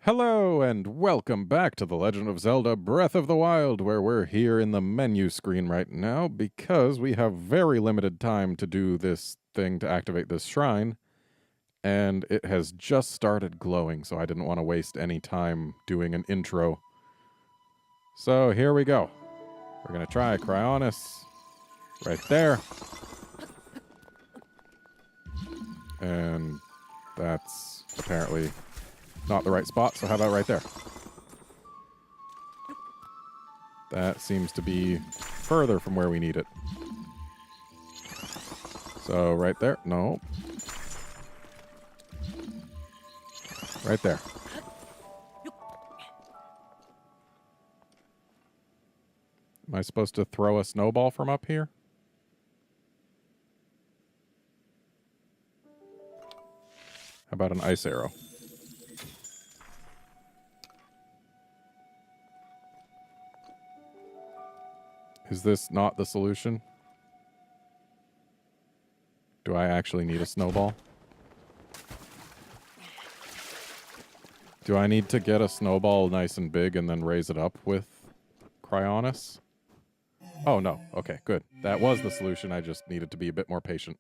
Hello and welcome back to The Legend of Zelda Breath of the Wild, where we're here in the menu screen right now because we have very limited time to do this thing to activate this shrine, and it has just started glowing, so I didn't want to waste any time doing an intro. So here we go. We're going to try Cryonis right there. And that's apparently not the right spot, so how about right there? That seems to be further from where we need it. So right there. No. Right there. Am I supposed to throw a snowball from up here? How about an ice arrow? Is this not the solution? Do I actually need a snowball? Do I need to get a snowball nice and big and then raise it up with Cryonis? Oh, no. Okay, good. That was the solution. I just needed to be a bit more patient.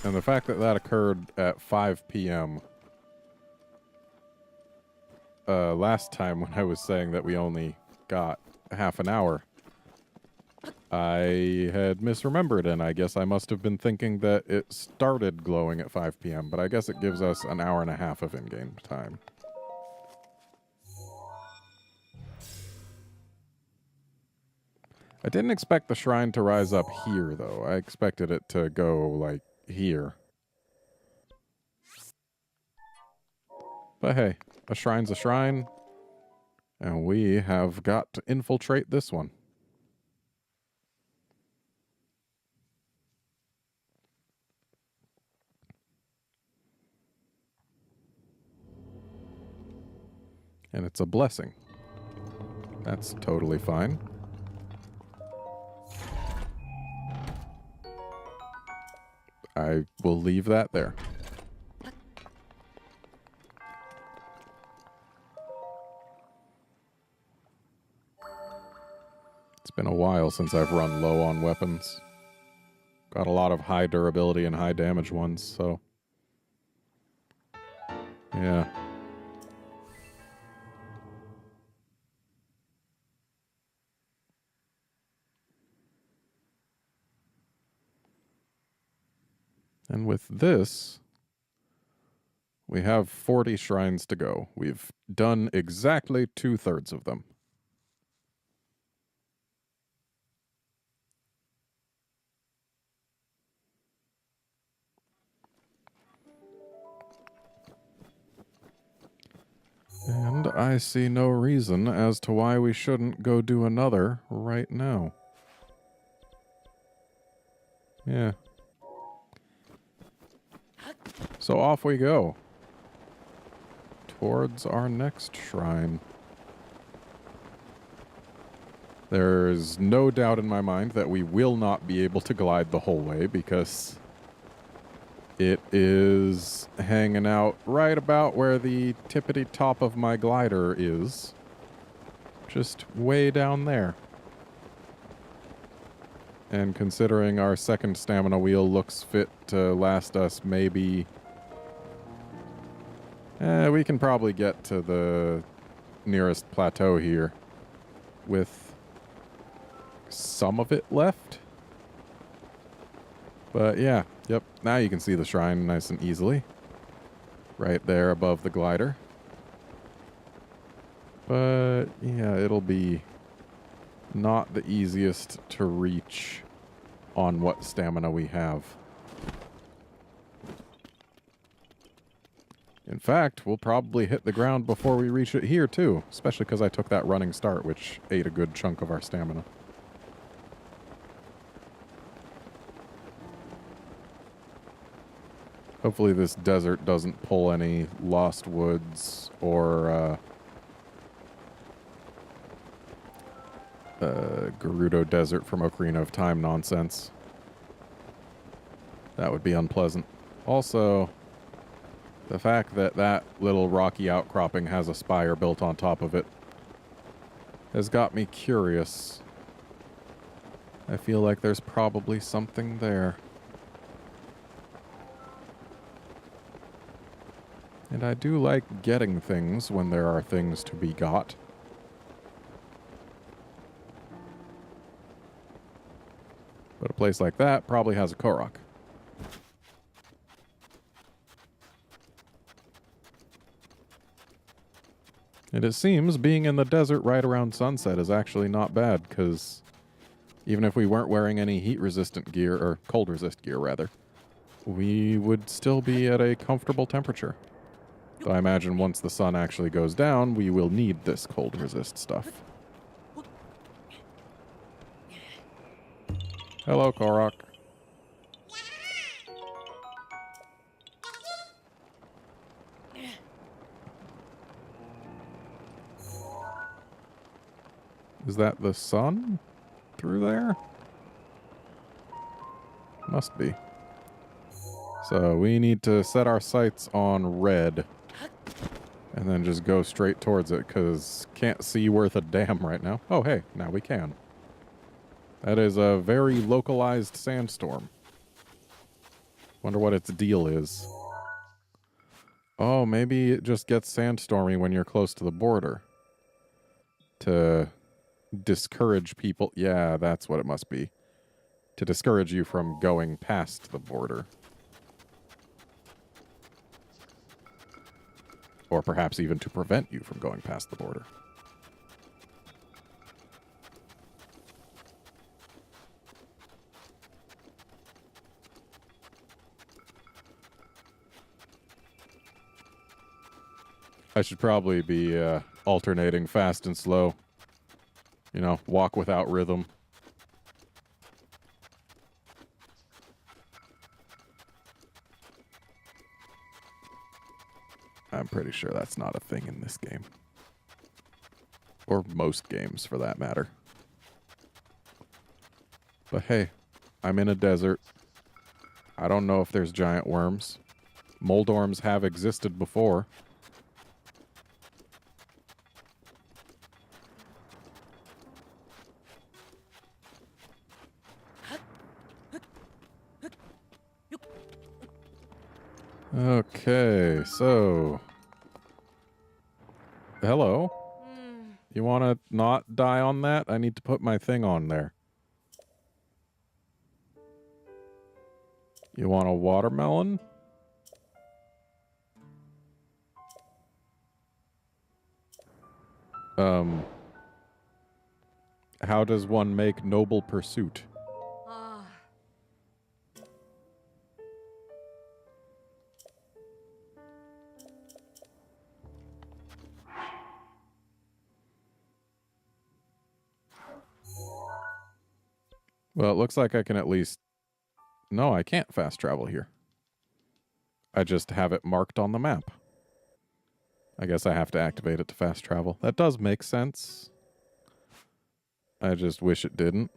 And the fact that that occurred at 5 p.m. Last time when I was saying that we only got half an hour, I had misremembered, and I guess I must have been thinking that it started glowing at 5 p.m., but I guess it gives us an hour and a half of in-game time. I didn't expect the shrine to rise up here, though. I expected it to go, like, here. But hey, a shrine's a shrine, and we have got to infiltrate this one. And it's a blessing. That's totally fine. I will leave that there. It's been a while since I've run low on weapons. Got a lot of high durability and high damage ones, so... yeah. And with this, we have 40 shrines to go. We've done exactly 2/3 of them. And I see no reason as to why we shouldn't go do another right now. Yeah. So off we go. Towards our next shrine. There's no doubt in my mind that we will not be able to glide the whole way because it is hanging out right about where the tippity top of my glider is. Just way down there. And considering our second stamina wheel looks fit to last us maybe... we can probably get to the nearest plateau here with some of it left. But yeah, yep, now you can see the shrine nice and easily. Right there above the glider. But yeah, it'll be not the easiest to reach on what stamina we have. In fact, we'll probably hit the ground before we reach it here too, especially because I took that running start, which ate a good chunk of our stamina. Hopefully this desert doesn't pull any Lost Woods or Gerudo Desert from Ocarina of Time nonsense. That would be unpleasant. Also, the fact that that little rocky outcropping has a spire built on top of it has got me curious. I feel like there's probably something there. And I do like getting things when there are things to be got. But a place like that probably has a Korok. And it seems being in the desert right around sunset is actually not bad, because even if we weren't wearing any heat-resistant gear, or cold-resist gear, rather, we would still be at a comfortable temperature. Though I imagine once the sun actually goes down, we will need this cold-resist stuff. Hello, Korok. Is that the sun through there? Must be. So we need to set our sights on red and then just go straight towards it, because can't see worth a damn right now. Oh, hey, now we can. That is a very localized sandstorm. Wonder what its deal is. Oh, maybe it just gets sandstormy when you're close to the border. To discourage people. Yeah, that's what it must be. To discourage you from going past the border. Or perhaps even to prevent you from going past the border. I should probably be alternating fast and slow. You know, walk without rhythm. I'm pretty sure that's not a thing in this game. Or most games, for that matter. But hey, I'm in a desert. I don't know if there's giant worms. Moldorms have existed before. Okay, so... Hello? You want to not die on that? I need to put my thing on there. You want a watermelon? How does one make noble pursuit? Well, it looks like I can at least... No, I can't fast travel here. I just have it marked on the map. I guess I have to activate it to fast travel. That does make sense. I just wish it didn't.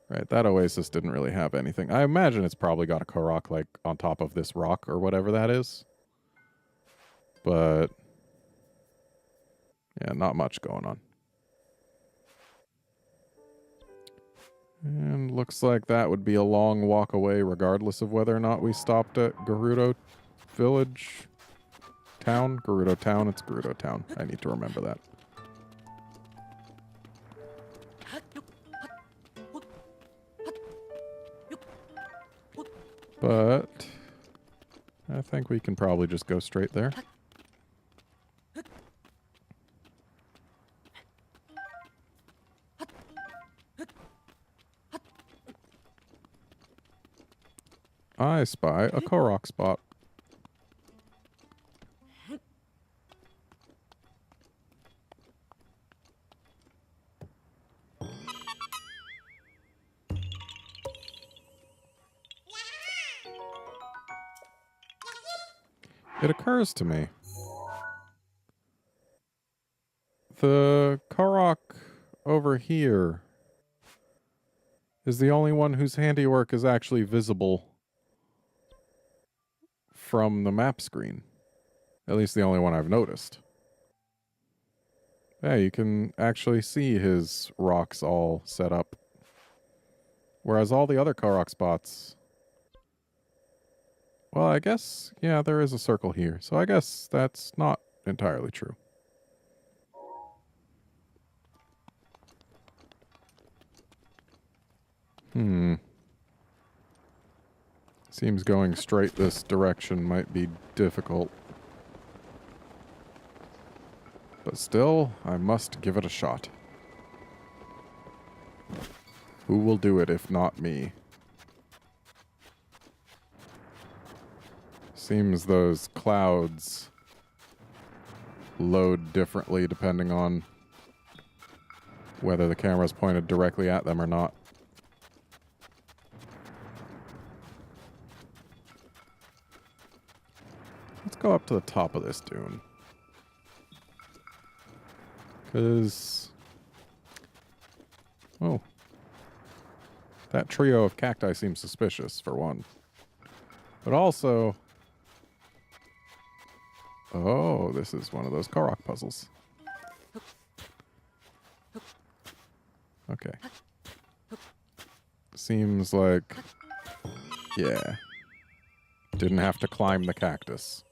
Right, that oasis didn't really have anything. I imagine it's probably got a Korok, like, on top of this rock or whatever that is. But... yeah, not much going on. And looks like that would be a long walk away regardless of whether or not we stopped at Gerudo Village. Town? Gerudo Town? It's Gerudo Town. I need to remember that. But I think we can probably just go straight there. I spy a Korok spot. It occurs to me. The Korok over here is the only one whose handiwork is actually visible from the map screen. At least the only one I've noticed. Yeah, you can actually see his rocks all set up. Whereas all the other Korok spots... Well, I guess, yeah, there is a circle here. So I guess that's not entirely true. Seems going straight this direction might be difficult. But still, I must give it a shot. Who will do it if not me? Seems those clouds load differently depending on whether the camera's pointed directly at them or not. Let's go up to the top of this dune. Because... oh. That trio of cacti seems suspicious, for one. But also... oh, this is one of those Korok puzzles. Okay. Seems like... yeah. Didn't have to climb the cactus.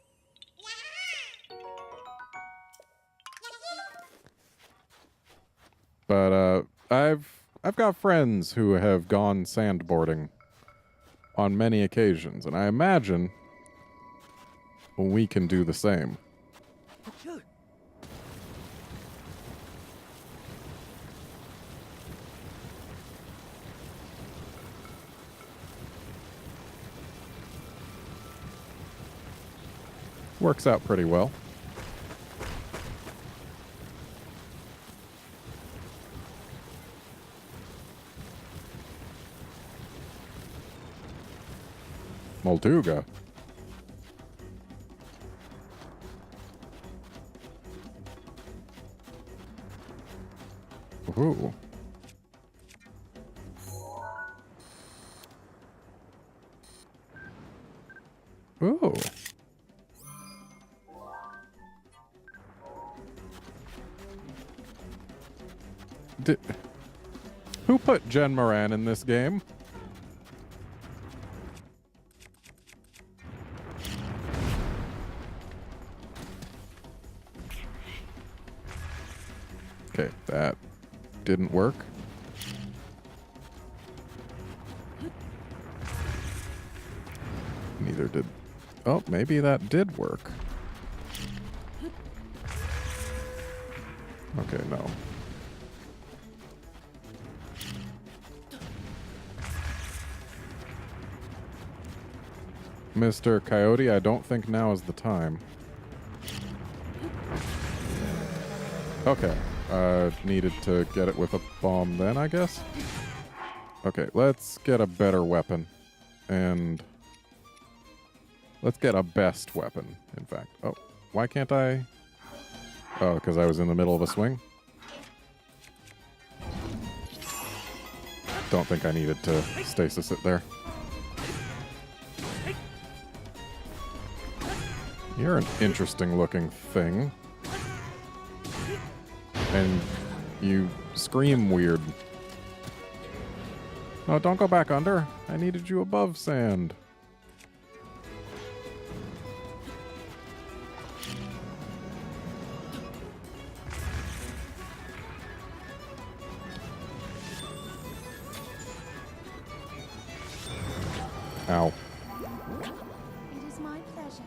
But, I've got friends who have gone sandboarding on many occasions, and I imagine we can do the same. Works out pretty well. Molduga. Ooh. Ooh. Who put Jen Moran in this game? Okay, that didn't work. Neither did... oh, maybe that did work. Okay, no. Mr. Coyote, I don't think now is the time. Okay. Needed to get it with a bomb then, I guess? Okay, let's get a better weapon. And... let's get a best weapon, in fact. Oh, why can't I... oh, because I was in the middle of a swing? Don't think I needed to stasis it there. You're an interesting looking thing. And you scream weird. No, don't go back under. I needed you above sand. Ow. It is my pleasure.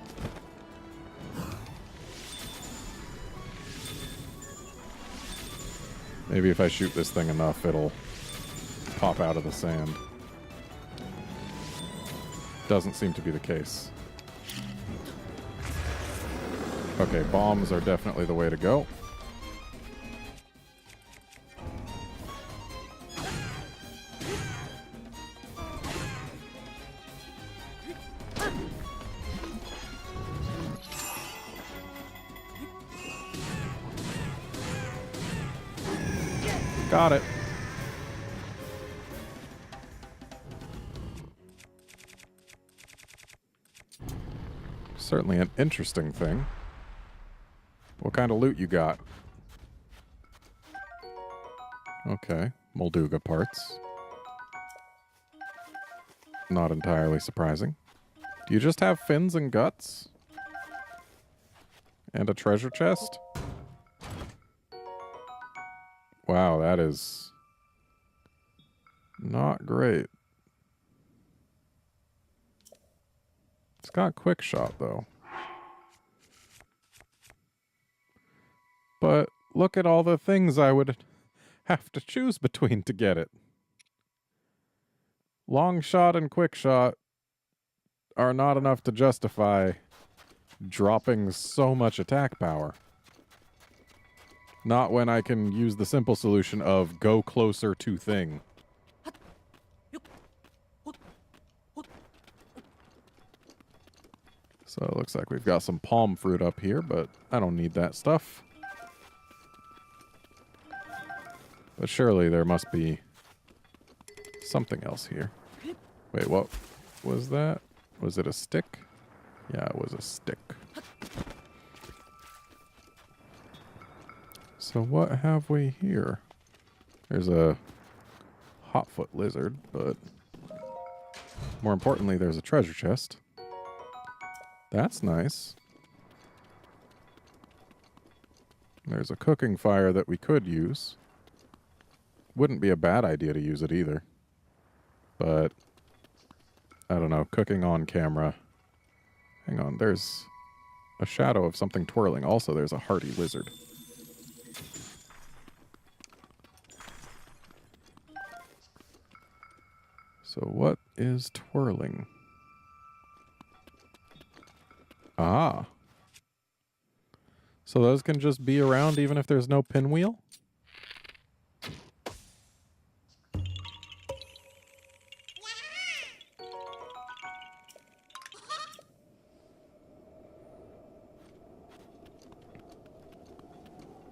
Maybe if I shoot this thing enough, it'll pop out of the sand. Doesn't seem to be the case. Okay, bombs are definitely the way to go. Got it. Certainly an interesting thing. What kind of loot you got? Okay, Molduga parts. Not entirely surprising. Do you just have fins and guts? And a treasure chest? Wow, that is not great. It's got quick shot, though. But look at all the things I would have to choose between to get it. Long shot and quick shot are not enough to justify dropping so much attack power. Not when I can use the simple solution of go closer to thing. So it looks like we've got some palm fruit up here, but I don't need that stuff. But surely there must be something else here. Wait, what was that? Was it a stick? Yeah, it was a stick. So what have we here? There's a hotfoot lizard, but more importantly, there's a treasure chest. That's nice. There's a cooking fire that we could use. Wouldn't be a bad idea to use it either. But, I don't know, cooking on camera. Hang on, there's a shadow of something twirling. Also, there's a hardy lizard. So what is twirling? Ah. So those can just be around even if there's no pinwheel?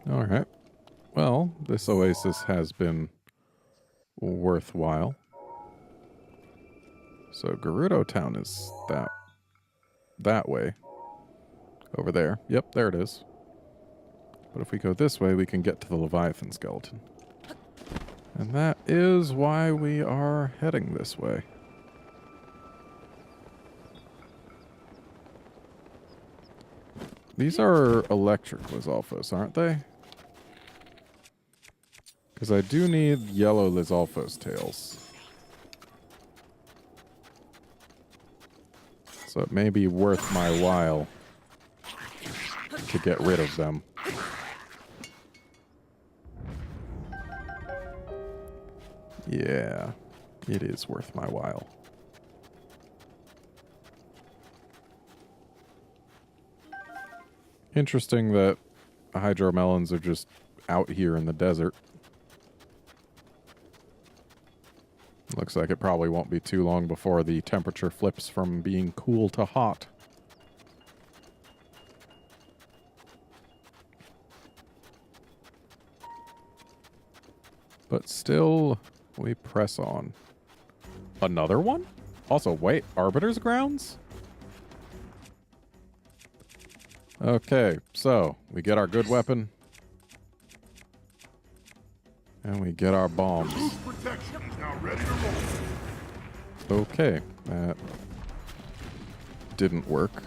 Alright. Well, this oasis has been worthwhile. So Gerudo Town is that way. Over there. Yep, there it is. But if we go this way, we can get to the Leviathan skeleton. And that is why we are heading this way. These are electric Lizalfos, aren't they? Because I do need yellow Lizalfos tails. So it may be worth my while to get rid of them. Yeah, it is worth my while. Interesting that hydromelons are just out here in the desert. Looks like it probably won't be too long before the temperature flips from being cool to hot. But still, we press on. Another one? Also, wait, Arbiter's Grounds? Okay, so we get our good weapon. And we get our bombs. Protection is now ready to roll. Okay, that didn't work.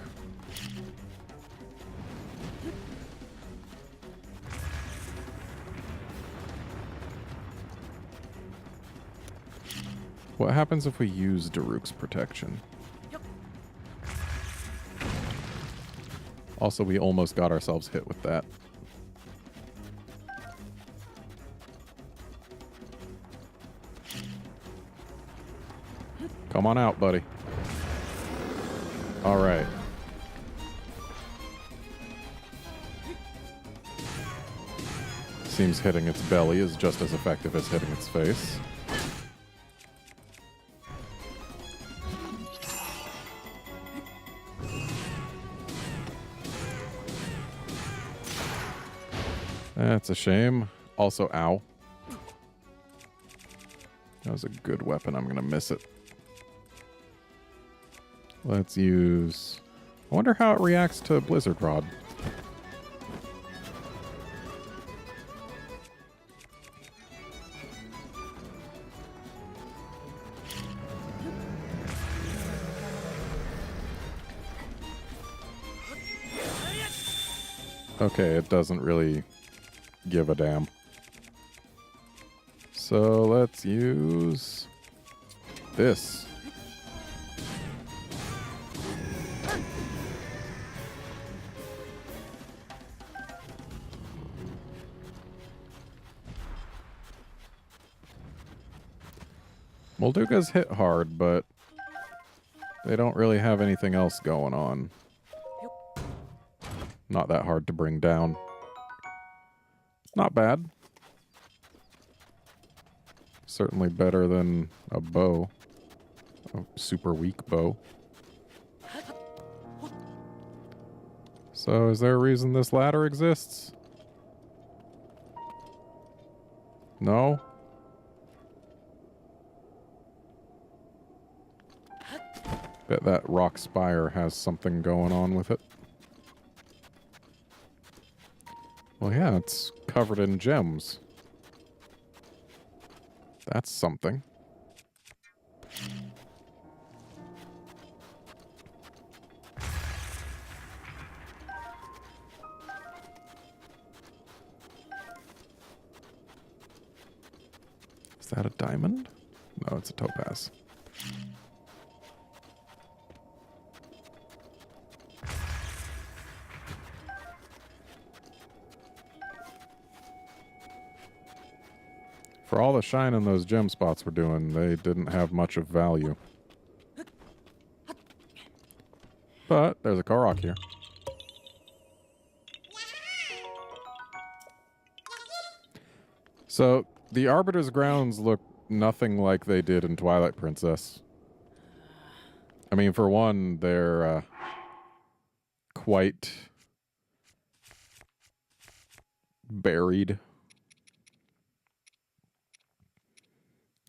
What happens if we use Daruk's protection? Also, we almost got ourselves hit with that. Come on out, buddy. All right. Seems hitting its belly is just as effective as hitting its face. That's a shame. Also, ow. That was a good weapon. I'm going to miss it. Let's use... I wonder how it reacts to Blizzard Rod. Okay, it doesn't really give a damn. So let's use this. Moldugas hit hard, but they don't really have anything else going on. Not that hard to bring down. Not bad. Certainly better than a bow. A super weak bow. So is there a reason this ladder exists? No? Bet that rock spire has something going on with it. Well, yeah, it's covered in gems. That's something. Is that a diamond? No, it's a topaz. For all the shine in those gem spots we're doing, they didn't have much of value. But there's a Korok here. So, the Arbiter's grounds look nothing like they did in Twilight Princess. I mean, for one, they're quite buried.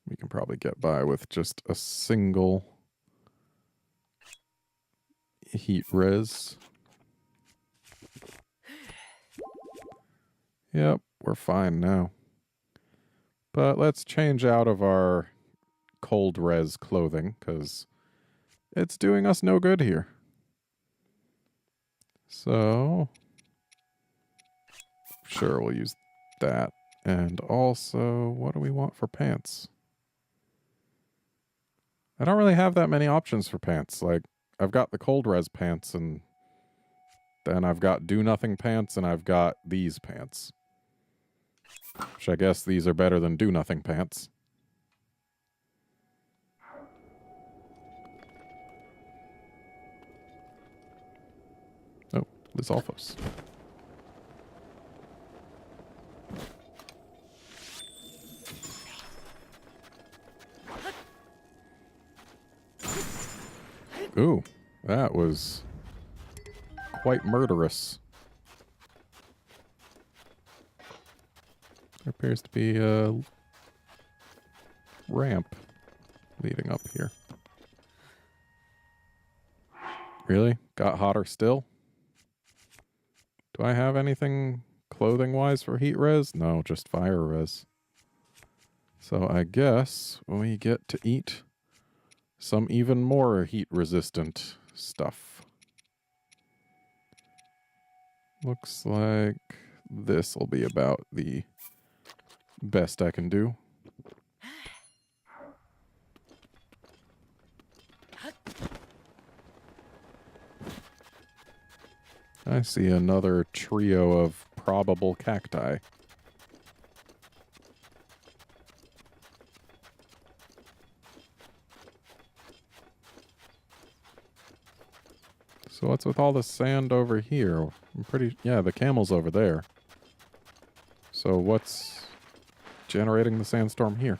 We can probably get by with just a single heat res. Yep, we're fine now. But let's change out of our cold res clothing, because it's doing us no good here. So, sure, we'll use that. And also, what do we want for pants? I don't really have that many options for pants. Like, I've got the cold res pants, and then I've got do nothing pants, and I've got these pants. Which I guess these are better than do nothing pants. Oh, Lizalfos. Ooh, that was quite murderous. There appears to be a ramp leading up here. Really? Got hotter still? Do I have anything clothing-wise for heat res? No, just fire res. So I guess we get to eat some even more heat-resistant stuff. Looks like this will be about the best I can do. I see another trio of probable cacti. So what's with all the sand over here? Yeah, the camel's over there. So what's generating the sandstorm here?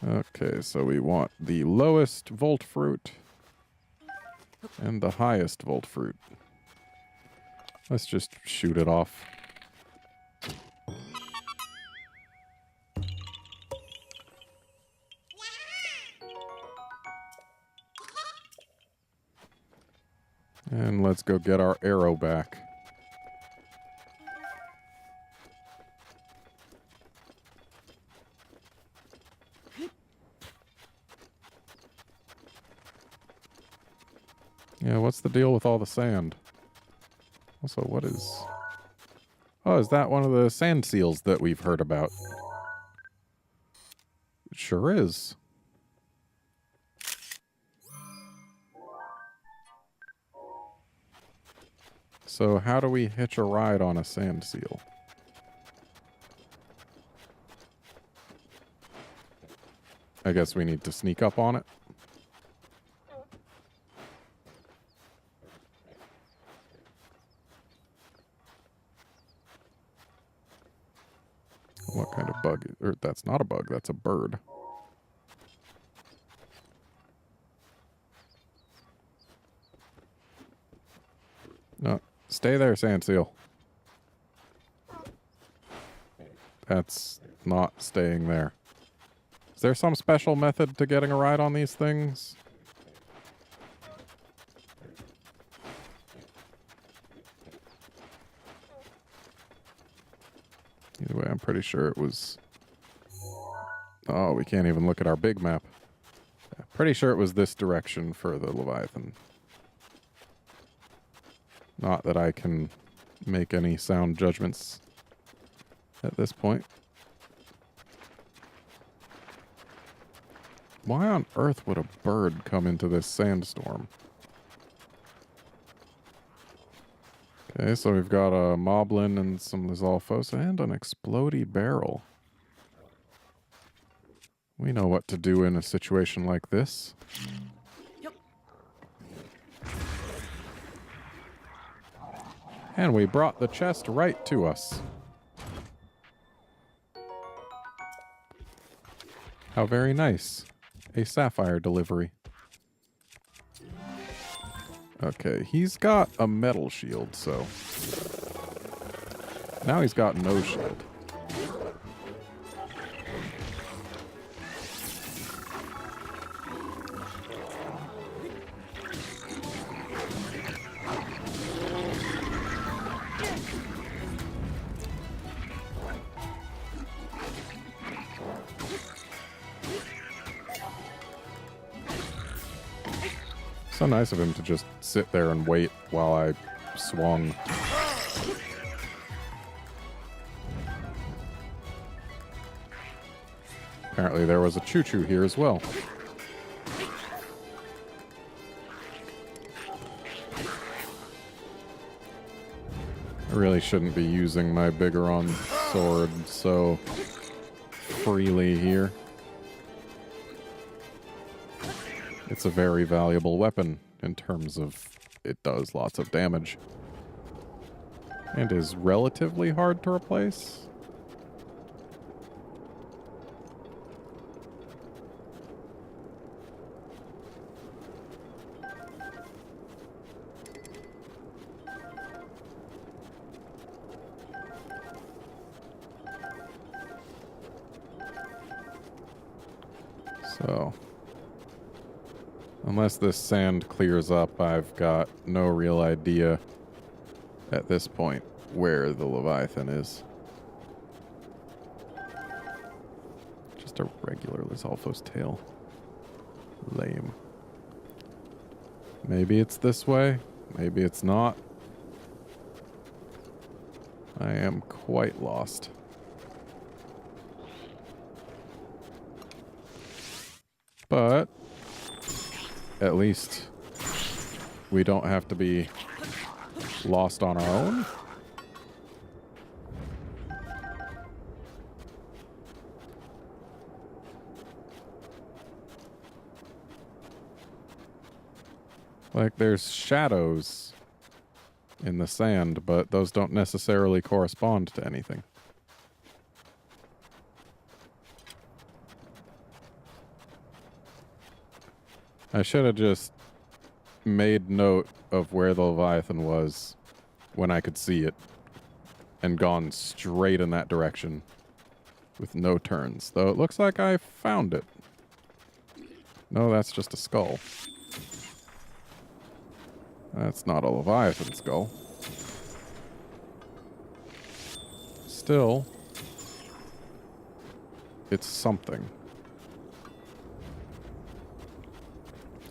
Okay, so we want the lowest volt fruit and the highest volt fruit. Let's just shoot it off. And let's go get our arrow back. Yeah, what's the deal with all the sand? Also, what is... Oh, is that one of the sand seals that we've heard about? It sure is. So how do we hitch a ride on a sand seal? I guess we need to sneak up on it. What kind of bug? Or that's not a bug, that's a bird. No, stay there, sand seal. That's not staying there. Is there some special method to getting a ride on these things? Either way, I'm pretty sure it was... Oh, we can't even look at our big map. Yeah, pretty sure it was this direction for the Leviathan. Not that I can make any sound judgments at this point. Why on earth would a bird come into this sandstorm? Okay, so we've got a moblin and some Lizalfos and an explodey barrel. We know what to do in a situation like this. Yep. And we brought the chest right to us. How very nice. A sapphire delivery. Okay, he's got a metal shield, so... Now he's got no shield. So nice of him to just sit there and wait while I swung. Apparently there was a choo-choo here as well. I really shouldn't be using my Bigoron sword so freely here. It's a very valuable weapon in terms of it does lots of damage. And is relatively hard to replace. So... Unless this sand clears up, I've got no real idea at this point where the Leviathan is. Just a regular Lizalfos tail. Lame. Maybe it's this way. Maybe it's not. I am quite lost. But... at least we don't have to be lost on our own. Like, there's shadows in the sand, but those don't necessarily correspond to anything. I should have just made note of where the Leviathan was when I could see it and gone straight in that direction with no turns. Though it looks like I found it. No, that's just a skull. That's not a Leviathan skull. Still, it's something.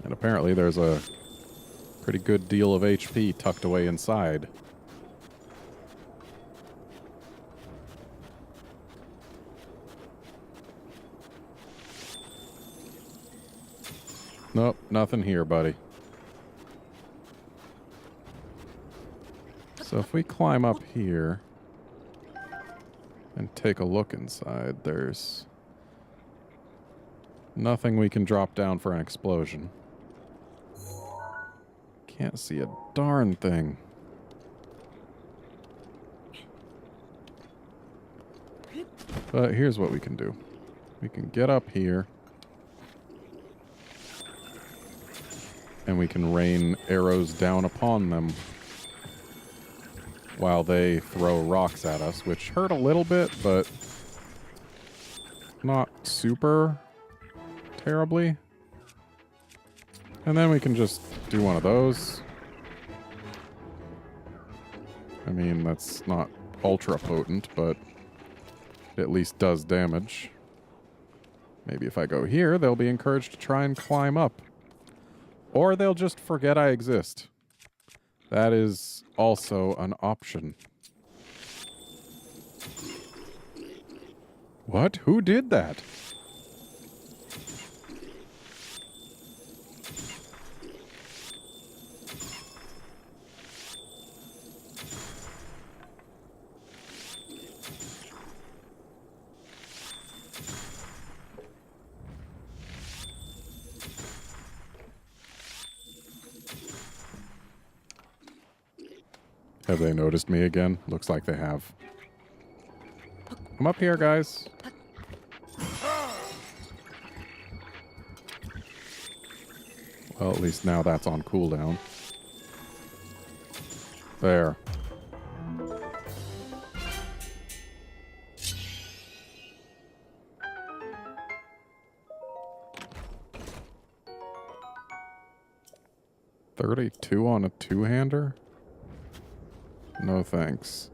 And apparently there's a pretty good deal of HP tucked away inside. Nope, nothing here, buddy. So if we climb up here and take a look inside, there's nothing we can drop down for an explosion. Can't see a darn thing. But here's what we can do. We can get up here. And we can rain arrows down upon them while they throw rocks at us, which hurt a little bit, but not super terribly. And then we can just do one of those. I mean, that's not ultra potent, but it at least does damage. Maybe if I go here, they'll be encouraged to try and climb up. Or they'll just forget I exist. That is also an option. What? Who did that? Have they noticed me again? Looks like they have. Come up here, guys. Well, at least now that's on cooldown. There. $32 on a two-hander? No thanks.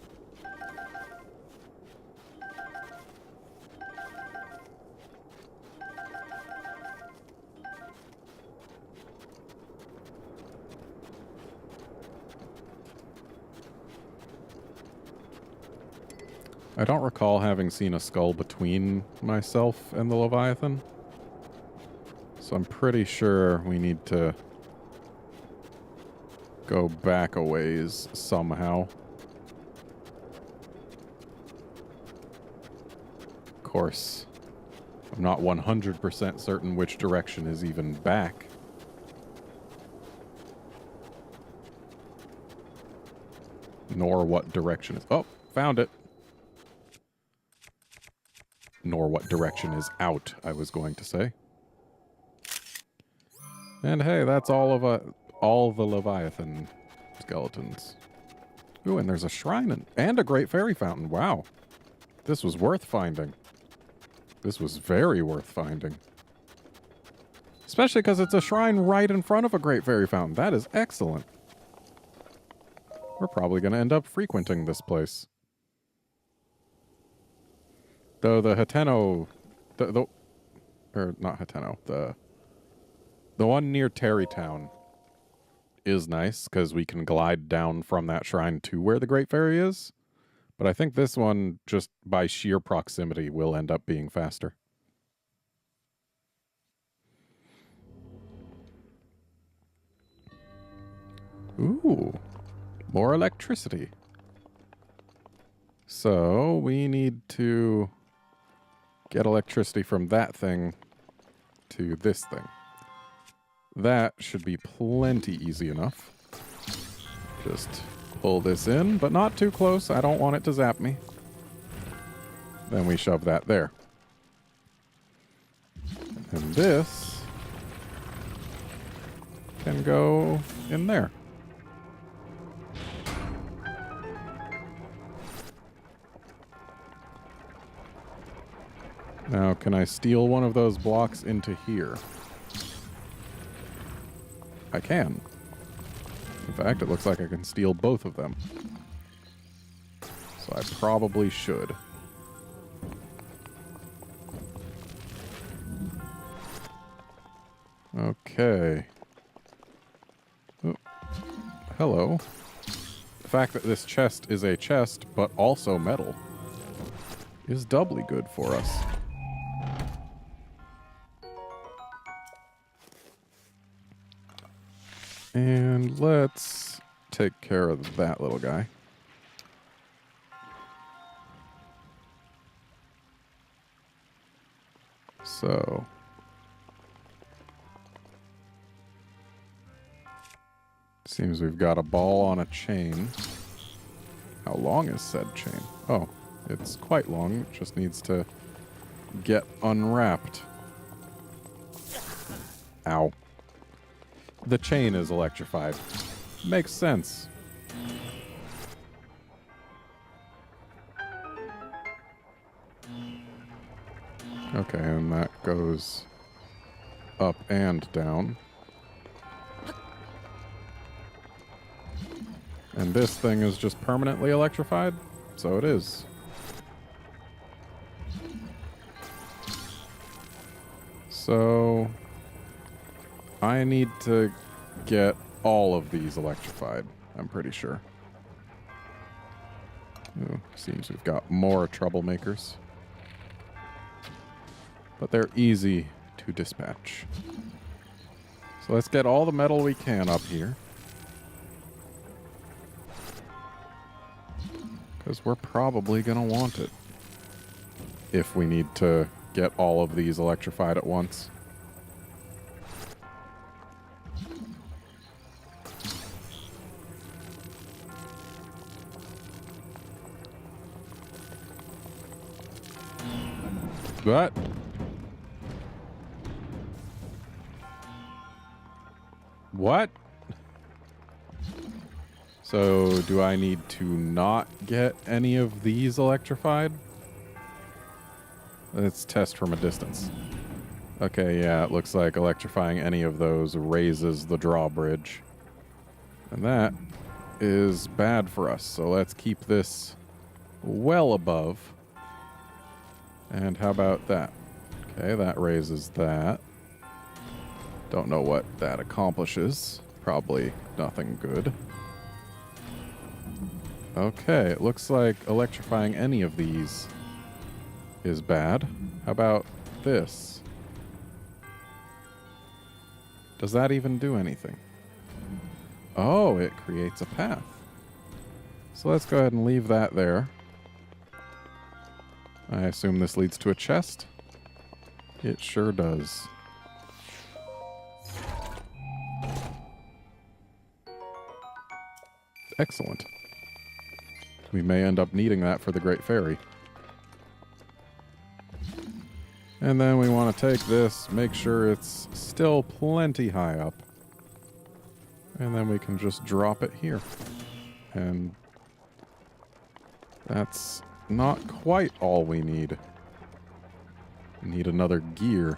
I don't recall having seen a skull between myself and the Leviathan. So I'm pretty sure we need to go back a ways somehow. Of course, I'm not 100% certain which direction is even back. Nor what direction is... Oh, found it. Nor what direction is out, I was going to say. And hey, that's all the Leviathan skeletons. Ooh, and there's a shrine and a great fairy fountain. Wow. This was worth finding. This was very worth finding. Especially because it's a shrine right in front of a great fairy fountain. That is excellent. We're probably going to end up frequenting this place. Though the Hateno... or not Hateno. The one near Terrytown is nice, because we can glide down from that shrine to where the Great Fairy is. But I think this one, just by sheer proximity, will end up being faster. Ooh, more electricity. So, we need to get electricity from that thing to this thing. That should be plenty easy enough. Just pull this in, but not too close. I don't want it to zap me. Then we shove that there. And this can go in there. Now, can I steal one of those blocks into here? I can. In fact, it looks like I can steal both of them. So I probably should. Okay. Oh, hello. The fact that this chest is a chest, but also metal, is doubly good for us. And let's take care of that little guy. So... seems we've got a ball on a chain. How long is said chain? Oh, it's quite long. It just needs to get unwrapped. Ow. The chain is electrified. Makes sense. Okay, and that goes up and down. And this thing is just permanently electrified? So it is. So... I need to get all of these electrified, I'm pretty sure. Ooh, seems we've got more troublemakers. But they're easy to dispatch. So let's get all the metal we can up here. Because we're probably going to want it. If we need to get all of these electrified at once. But... what? So, do I need to not get any of these electrified? Let's test from a distance. Okay, yeah, it looks like electrifying any of those raises the drawbridge. And that is bad for us, so let's keep this well above. And how about that? Okay, that raises that. Don't know what that accomplishes. Probably nothing good. Okay, it looks like electrifying any of these is bad. How about this? Does that even do anything? Oh, it creates a path. So let's go ahead and leave that there. I assume this leads to a chest? It sure does. Excellent. We may end up needing that for the Great Fairy. And then we want to take this, make sure it's still plenty high up. And then we can just drop it here. And that's not quite all we need. We need another gear.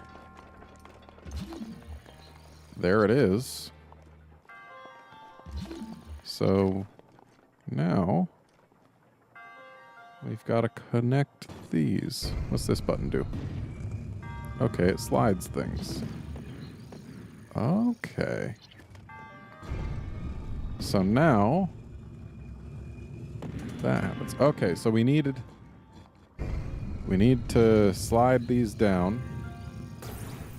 There it is. So now we've got to connect these. What's this button do? Okay, it slides things. Okay. So now that happens. Okay, so we need to slide these down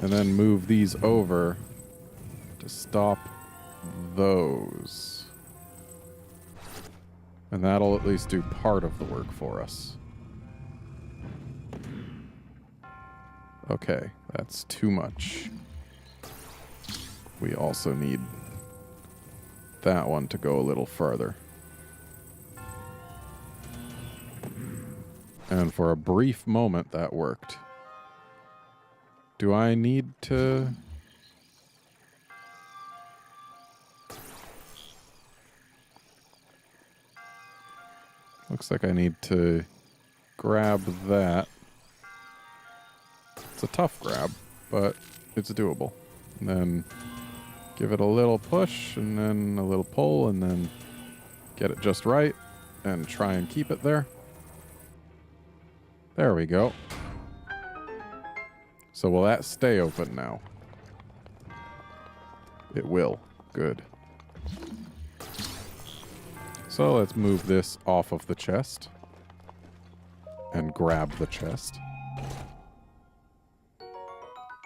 and then move these over to stop those. And that'll at least do part of the work for us. Okay, that's too much. We also need that one to go a little further. And for a brief moment, that worked. Do I need to... Looks like I need to grab that. It's a tough grab, but it's doable. And then Give it a little push, and then a little pull, and then get it just right, and try and keep it there. There we go. So will that stay open now? It will. Good. So let's move this off of the chest. And grab the chest.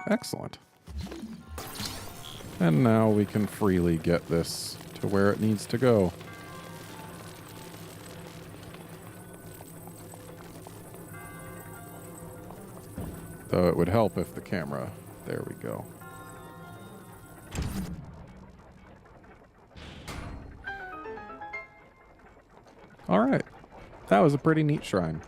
Excellent. And now we can freely get this to where it needs to go. Though it would help if the camera... There we go. Alright. That was a pretty neat shrine.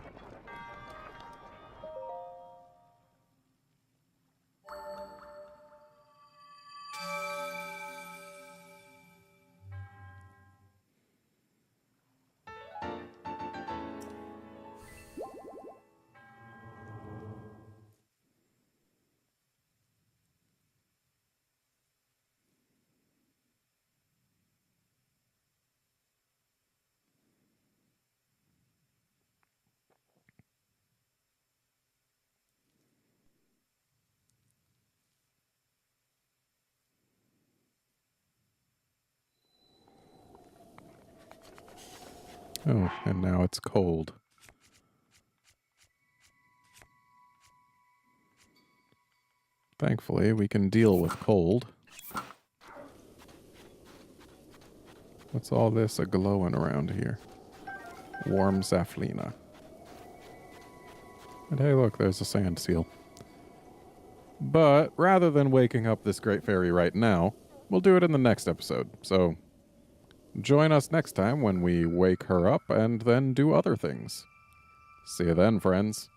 Oh, and now it's cold. Thankfully, we can deal with cold. What's all this a-glowing around here? Warm Zaflina. And hey, look, there's a sand seal. But rather than waking up this great fairy right now, we'll do it in the next episode. So join us next time when we wake her up and then do other things. See you then, friends.